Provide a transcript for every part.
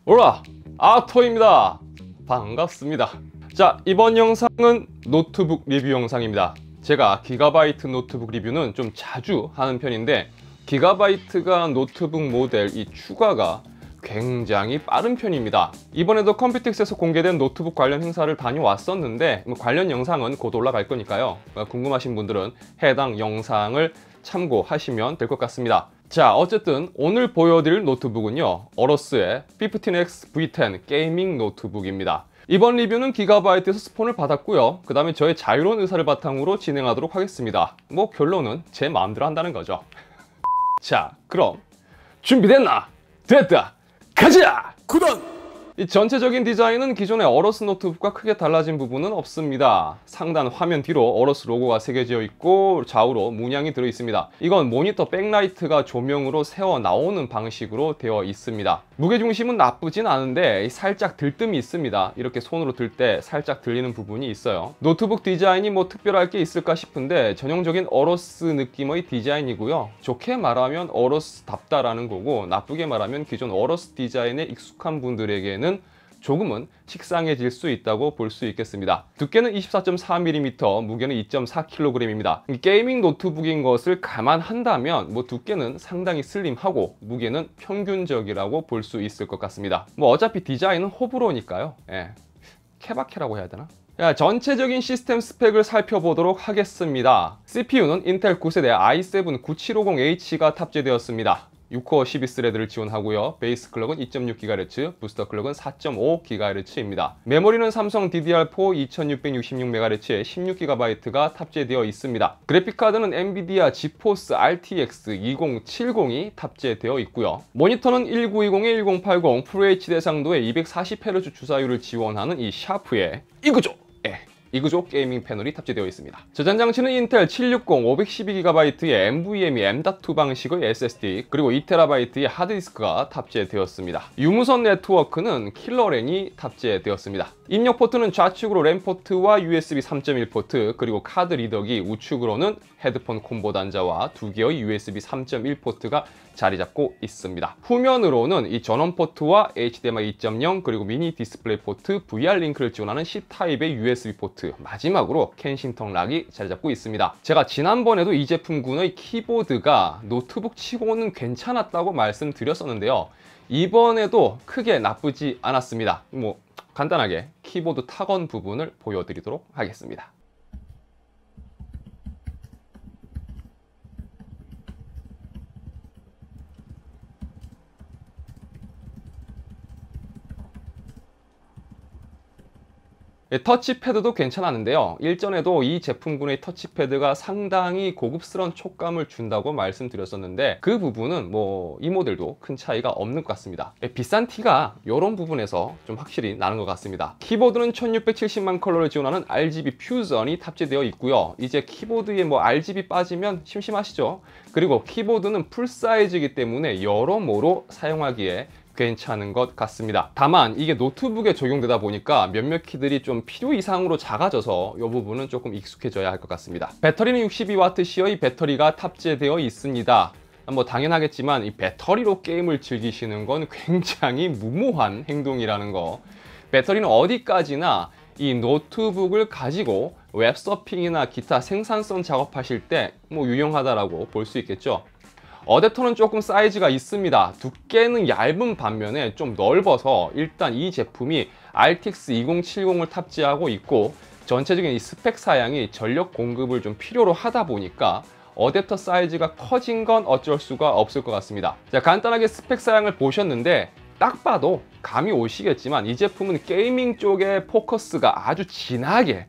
오라! 아토입니다. 반갑습니다. 자, 이번 영상은 노트북 리뷰 영상입니다. 제가 기가바이트 노트북 리뷰는 좀 자주 하는 편인데 기가바이트가 노트북 모델 이 추가가 굉장히 빠른 편입니다. 이번에도 컴퓨텍스에서 공개된 노트북 관련 행사를 다녀왔었는데 관련 영상은 곧 올라갈 거니까요. 궁금하신 분들은 해당 영상을 참고하시면 될 것 같습니다. 자, 어쨌든 오늘 보여드릴 노트북은요, 어러스의 15X V10 게이밍 노트북입니다. 이번 리뷰는 기가바이트에서 스폰을 받았고요. 그 다음에 저의 자유로운 의사를 바탕으로 진행하도록 하겠습니다. 뭐 결론은 제 마음대로 한다는 거죠. 자, 그럼 준비됐나? 됐다! 가자! 구동! 이 전체적인 디자인은 기존의 어러스 노트북과 크게 달라진 부분은 없습니다. 상단 화면 뒤로 어러스 로고가 새겨져 있고 좌우로 문양이 들어 있습니다. 이건 모니터 백라이트가 조명으로 새어 나오는 방식으로 되어 있습니다. 무게중심은 나쁘진 않은데 살짝 들뜸이 있습니다. 이렇게 손으로 들 때 살짝 들리는 부분이 있어요. 노트북 디자인이 뭐 특별할 게 있을까 싶은데 전형적인 어러스 느낌의 디자인이고요. 좋게 말하면 어러스답다라는 거고, 나쁘게 말하면 기존 어러스 디자인에 익숙한 분들에게는 조금은 식상해질 수 있다고 볼 수 있겠습니다. 두께는 24.4mm, 무게는 2.4kg입니다. 게이밍 노트북인 것을 감안한다면 두께는 상당히 슬림하고 무게는 평균적이라고 볼 수 있을 것 같습니다. 어차피 디자인은 호불호니까요. 케바케라고 해야 되나? 전체적인 시스템 스펙을 살펴보도록 하겠습니다. CPU는 인텔 9세대 i7 9750H가 탑재되었습니다. 6코어 12스레드를 지원하고요. 베이스 클럭은 2.6GHz, 부스터 클럭은 4.5GHz입니다. 메모리는 삼성 DDR4 2666MHz의 16GB가 탑재되어 있습니다. 그래픽카드는 엔비디아 지포스 RTX 2070이 탑재되어 있고요. 모니터는 1920에 1080 FHD 해상도의 240Hz 주사율을 지원하는 이 샤프의 이구조 게이밍 패널이 탑재되어 있습니다. 저장 장치는 인텔 760 512GB의 NVMe M.2 방식의 SSD 그리고 2TB의 하드디스크가 탑재되었습니다. 유무선 네트워크는 킬러랜이 탑재되었습니다. 입력 포트는 좌측으로 램 포트와 USB 3.1 포트 그리고 카드 리더기, 우측으로는 헤드폰 콤보 단자와 두 개의 USB 3.1 포트가 자리 잡고 있습니다. 후면으로는 이 전원 포트와 HDMI 2.0 그리고 미니 디스플레이 포트, VR 링크를 지원하는 C타입의 USB 포트, 마지막으로 켄싱턴 락이 자리 잡고 있습니다. 제가 지난번에도 이 제품군의 키보드가 노트북 치고는 괜찮았다고 말씀드렸었는데요. 이번에도 크게 나쁘지 않았습니다. 간단하게 키보드 타건 부분을 보여드리도록 하겠습니다. 터치패드도 괜찮았는데요. 일전에도 이 제품군의 터치패드가 상당히 고급스러운 촉감을 준다고 말씀드렸었는데 그 부분은 이 모델도 큰 차이가 없는 것 같습니다. 비싼 티가 이런 부분에서 좀 확실히 나는 것 같습니다. 키보드는 1670만 컬러를 지원하는 RGB 퓨전이 탑재되어 있고요. 이제 키보드에 RGB 빠지면 심심하시죠? 그리고 키보드는 풀사이즈이기 때문에 여러모로 사용하기에 괜찮은 것 같습니다. 다만 이게 노트북에 적용되다 보니까 몇몇 키들이 좀 필요 이상으로 작아져서 이 부분은 조금 익숙해져야 할 것 같습니다. 배터리는 62W의 배터리가 탑재되어 있습니다. 당연하겠지만 이 배터리로 게임을 즐기시는 건 굉장히 무모한 행동이라는 거. 배터리는 어디까지나 이 노트북을 가지고 웹서핑이나 기타 생산성 작업하실 때 유용하다라고 볼 수 있겠죠. 어댑터는 조금 사이즈가 있습니다. 두께는 얇은 반면에 좀 넓어서 일단 이 제품이 RTX 2070을 탑재하고 있고 전체적인 이 스펙 사양이 전력 공급을 좀 필요로 하다 보니까 어댑터 사이즈가 커진 건 어쩔 수가 없을 것 같습니다. 자, 간단하게 스펙 사양을 보셨는데 딱 봐도 감이 오시겠지만 이 제품은 게이밍 쪽에 포커스가 아주 진하게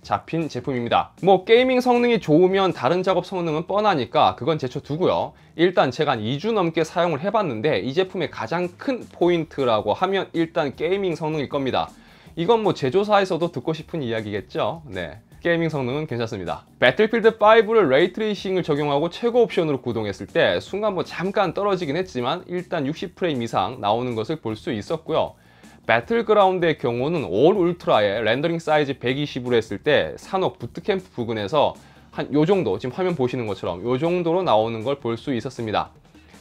잡힌 제품입니다. 게이밍 성능이 좋으면 다른 작업 성능은 뻔하니까 그건 제쳐두고요. 일단 제가 한 2주 넘게 사용을 해봤는데 이 제품의 가장 큰 포인트라고 하면 일단 게이밍 성능일 겁니다. 이건 제조사에서도 듣고 싶은 이야기겠죠. 게이밍 성능은 괜찮습니다. 배틀필드 5를 레이트레이싱을 적용하고 최고 옵션으로 구동했을 때 순간 잠깐 떨어지긴 했지만 일단 60프레임 이상 나오는 것을 볼 수 있었고요. 배틀그라운드의 경우는 올 울트라의 렌더링 사이즈 120으로 했을 때 산옥 부트캠프 부근에서 한 요 정도, 지금 화면 보시는 것처럼 요 정도로 나오는 걸 볼 수 있었습니다.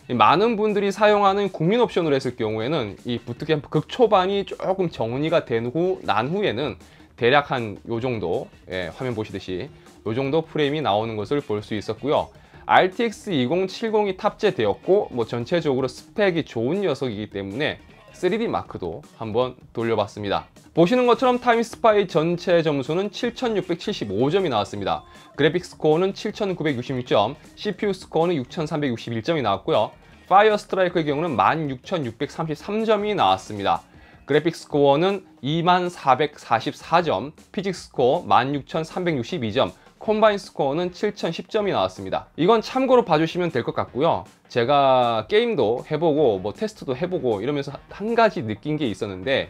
많은 분들이 사용하는 국민 옵션으로 했을 경우에는 이 부트캠프 극초반이 조금 정리가 된 후 난 후에는 대략 한 요 정도, 예, 화면 보시듯이 요 정도 프레임이 나오는 것을 볼 수 있었고요. RTX 2070이 탑재되었고 뭐 전체적으로 스펙이 좋은 녀석이기 때문에 3D 마크도 한번 돌려봤습니다. 보시는 것처럼 타임스파이 전체 점수는 7675점이 나왔습니다. 그래픽 스코어는 7966점, CPU 스코어는 6361점이 나왔고요. 파이어 스트라이크의 경우는 16633점이 나왔습니다. 그래픽 스코어는 2444점, 피직스 스코어 16362점, 콤바인 스코어는 7010점이 나왔습니다. 이건 참고로 봐주시면 될 것 같고요. 제가 게임도 해보고 뭐 테스트도 해보고 이러면서 한 가지 느낀 게 있었는데,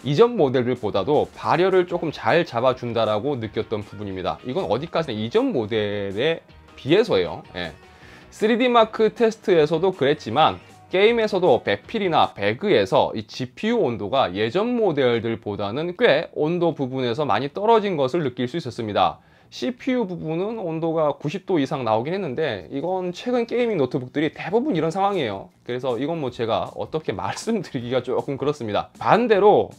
이전 모델들보다도 발열을 조금 잘 잡아준다라고 느꼈던 부분입니다. 이건 어디까지나 이전 모델에 비해서예요. 예. 3D 마크 테스트에서도 그랬지만 게임에서도 배필이나 배그에서 이 GPU 온도가 예전 모델들보다는 꽤 온도 부분에서 많이 떨어진 것을 느낄 수 있었습니다. CPU 부분은 온도가 90도 이상 나오긴 했는데 이건 최근 게이밍 노트북들이 대부분 이런 상황이에요. 그래서 이건 뭐 제가 어떻게 말씀드리기가 조금 그렇습니다. 반대로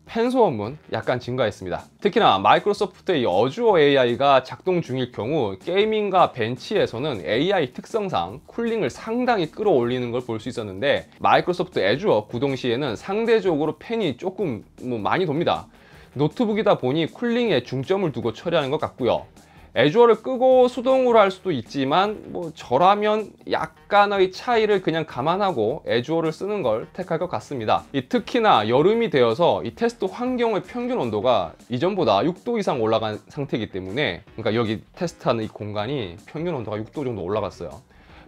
팬 소음은 약간 증가했습니다. 특히나 마이크로소프트의 이 어주어 AI가 작동 중일 경우 게이밍과 벤치에서는 AI 특성상 쿨링을 상당히 끌어올리는 걸 볼 수 있었는데, 마이크로소프트 애주어 구동 시에는 상대적으로 팬이 조금 많이 돕니다. 노트북이다 보니 쿨링에 중점을 두고 처리하는 것 같고요. 애주어를 끄고 수동으로 할 수도 있지만 뭐 저라면 약간의 차이를 그냥 감안하고 애주어를 쓰는 걸 택할 것 같습니다. 특히나 여름이 되어서 이 테스트 환경의 평균 온도가 이전보다 6도 이상 올라간 상태이기 때문에, 그러니까 여기 테스트하는 이 공간이 평균 온도가 6도 정도 올라갔어요.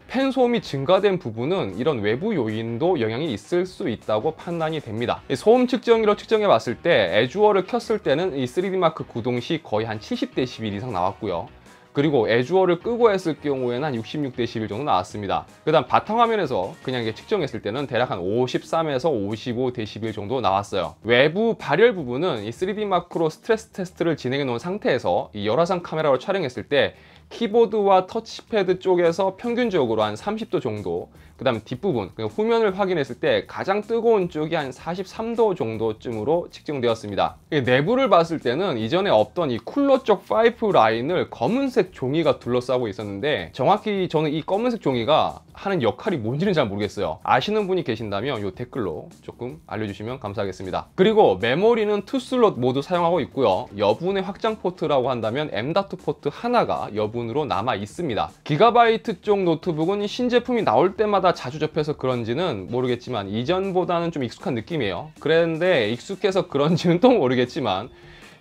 팬 소음이 증가된 부분은 이런 외부 요인도 영향이 있을 수 있다고 판단이 됩니다. 소음 측정기로 측정해 봤을 때 애주어를 켰을 때는 이 3D 마크 구동 시 거의 한 70dB 이상 나왔고요. 그리고 애주어를 끄고 했을 경우에는 한 66dB 정도 나왔습니다. 그 다음 바탕화면에서 그냥 이게 측정했을 때는 대략 한 53에서 55dB 정도 나왔어요. 외부 발열 부분은 이 3D 마크로 스트레스 테스트를 진행해 놓은 상태에서 이 열화상 카메라로 촬영했을 때 키보드와 터치패드 쪽에서 평균적으로 한 30도 정도, 그 다음 뒷부분, 후면을 확인했을 때 가장 뜨거운 쪽이 한 43도 정도쯤으로 측정되었습니다. 내부를 봤을 때는 이전에 없던 이 쿨러 쪽 파이프 라인을 검은색 종이가 둘러싸고 있었는데, 정확히 저는 이 검은색 종이가 하는 역할이 뭔지는 잘 모르겠어요. 아시는 분이 계신다면 이 댓글로 조금 알려주시면 감사하겠습니다. 그리고 메모리는 2슬롯 모두 사용하고 있고요. 여분의 확장 포트라고 한다면 M.2 포트 하나가 여분으로 남아 있습니다. 기가바이트 쪽 노트북은 신제품이 나올 때마다 자주 접해서 그런지는 모르겠지만 이전보다는 좀 익숙한 느낌이에요. 그런데 익숙해서 그런지는 또 모르겠지만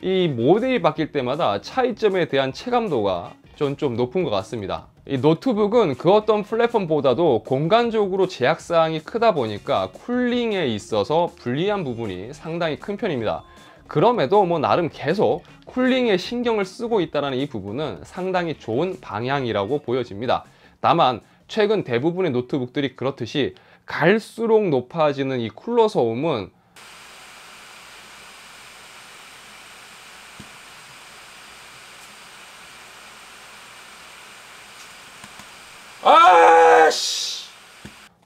이 모델이 바뀔 때마다 차이점에 대한 체감도가 전 좀 높은 것 같습니다. 이 노트북은 그 어떤 플랫폼보다도 공간적으로 제약사항이 크다 보니까 쿨링에 있어서 불리한 부분이 상당히 큰 편입니다. 그럼에도 뭐 나름 계속 쿨링에 신경을 쓰고 있다는 이 부분은 상당히 좋은 방향이라고 보여집니다. 다만 최근 대부분의 노트북들이 그렇듯이 갈수록 높아지는 이 쿨러 소음은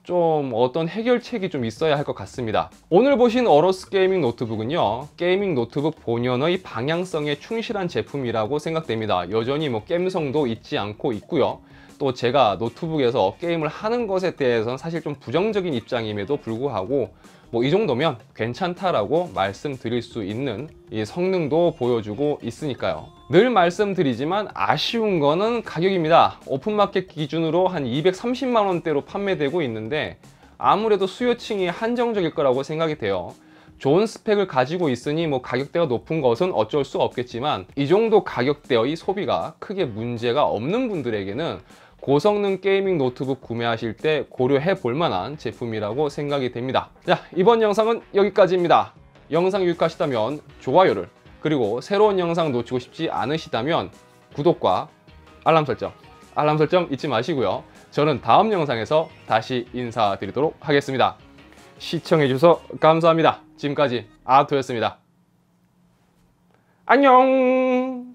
좀 어떤 해결책이 좀 있어야 할 것 같습니다. 오늘 보신 어로스 게이밍 노트북은요, 게이밍 노트북 본연의 방향성에 충실한 제품이라고 생각됩니다. 여전히 뭐 게임성도 잊지 않고 있고요. 또 제가 노트북에서 게임을 하는 것에 대해서는 사실 좀 부정적인 입장임에도 불구하고 뭐 이 정도면 괜찮다라고 말씀드릴 수 있는 이 성능도 보여주고 있으니까요. 늘 말씀드리지만 아쉬운 거는 가격입니다. 오픈마켓 기준으로 한 230만 원대로 판매되고 있는데 아무래도 수요층이 한정적일 거라고 생각이 돼요. 좋은 스펙을 가지고 있으니 뭐 가격대가 높은 것은 어쩔 수 없겠지만 이 정도 가격대의 소비가 크게 문제가 없는 분들에게는 고성능 게이밍 노트북 구매하실 때 고려해 볼 만한 제품이라고 생각이 됩니다. 자, 이번 영상은 여기까지입니다. 영상 유익하시다면 좋아요를, 그리고 새로운 영상 놓치고 싶지 않으시다면 구독과 알람 설정 잊지 마시고요. 저는 다음 영상에서 다시 인사드리도록 하겠습니다. 시청해 주셔서 감사합니다. 지금까지 아토였습니다. 안녕.